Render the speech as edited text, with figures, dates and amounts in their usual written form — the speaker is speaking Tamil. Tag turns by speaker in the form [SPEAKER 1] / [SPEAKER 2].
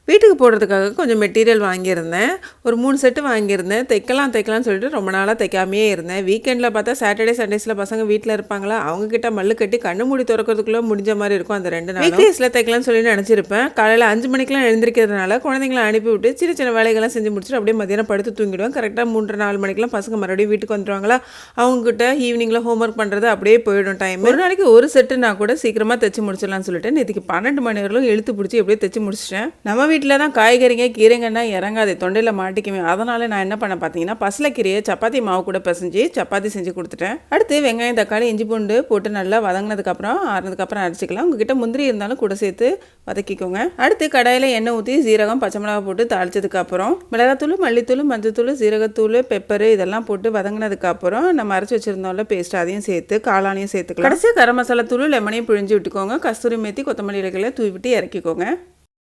[SPEAKER 1] வீட்டுக்கு போடுறதுக்காக கொஞ்சம் மெட்டீரியல் வாங்கியிருந்தேன். ஒரு 3 செட்டு வாங்கியிருந்தேன். தைக்கலாம்னு சொல்லிட்டு ரொம்ப நாளாக தைக்காமையே இருந்தேன். வீக்கெண்டில் பார்த்தா சாட்டர்டே சண்டேஸில் பசங்க வீட்டில் இருப்பாங்களா, அவங்கக்கிட்ட மல்லு கட்டி கண்ணு மூடி திறக்கிறதுக்குள்ளே முடிஞ்ச மாதிரி இருக்கும் அந்த 2 நாள். வீக்டேஸில் தைக்கலாம்னு சொல்லி நினச்சிருப்பேன். காலையில் 5 மணிக்கெலாம் எழுந்திருக்கிறதுனால குழந்தைங்களை அனுப்பி விட்டு சின்ன சின்ன வேலைகள்லாம் செஞ்சு முடிச்சுட்டு அப்படியே மதியானம் படுத்து தூங்கிடுவேன். கரெக்டாக 3-4 மணிக்கெலாம் பசங்க மறுபடியும் வீட்டுக்கு வந்துடுவாங்களா, அவங்ககிட்ட ஈவினிங்கில் ஹோம்ஒர்க் பண்ணுறது அப்படியே போயிடும் டைம். ஒரு நாளைக்கு ஒரு செட்டு நான் கூட சீக்கிரமாக தைச்சி முடிச்சிடலாம்னு சொல்லிட்டு நேற்றுக்கு 12 மணி வரைக்கும் இழுத்து பிடிச்சி எப்படியே தைச்சி முடிச்சிட்டேன். நம்ம வீட்டில் தான் காய்கறிங்க கீரைங்கன்னா இறங்காது, தொண்டையில் மாட்டிக்குவேன். அதனால் நான் என்ன பண்ண பார்த்தீங்கன்னா பசலைக்கீரையை சப்பாத்தி மாவு கூட பிசைஞ்சு சப்பாத்தி செஞ்சு கொடுத்துட்டேன். அடுத்து வெங்காயம் தக்காளி இஞ்சி பூண்டு போட்டு நல்லா வதங்கினதுக்கப்புறம் ஆறுனதுக்கப்புறம் அரைச்சிக்கலாம். உங்ககிட்ட முந்திரி இருந்தாலும் கூட சேர்த்து வதக்கிக்கோங்க. அடுத்து கடாயில் எண்ணெய் ஊற்றி சீரகம் பச்சை மிளகா போட்டு தாளிச்சதுக்கப்புறம் மிளகாத்தூள் மல்லித்தூள் மஞ்சத்தூள் சீரகத்தூள் பெப்பரு இதெல்லாம் போட்டு வதங்கினதுக்கப்புறம் நம்ம அரைச்சி வச்சுருந்தோம்ல பேஸ்ட் அதையும் சேர்த்து காளானையும் சேர்த்துக்கலாம். கடைசி கரம் மசாலா தூள் லெமனையும் பிழிஞ்சு விட்டுக்கோங்க. கஸ்தூரி மேத்தி கொத்தமல்லி இலைகளை தூவி விட்டு இறக்கிக்கோங்க.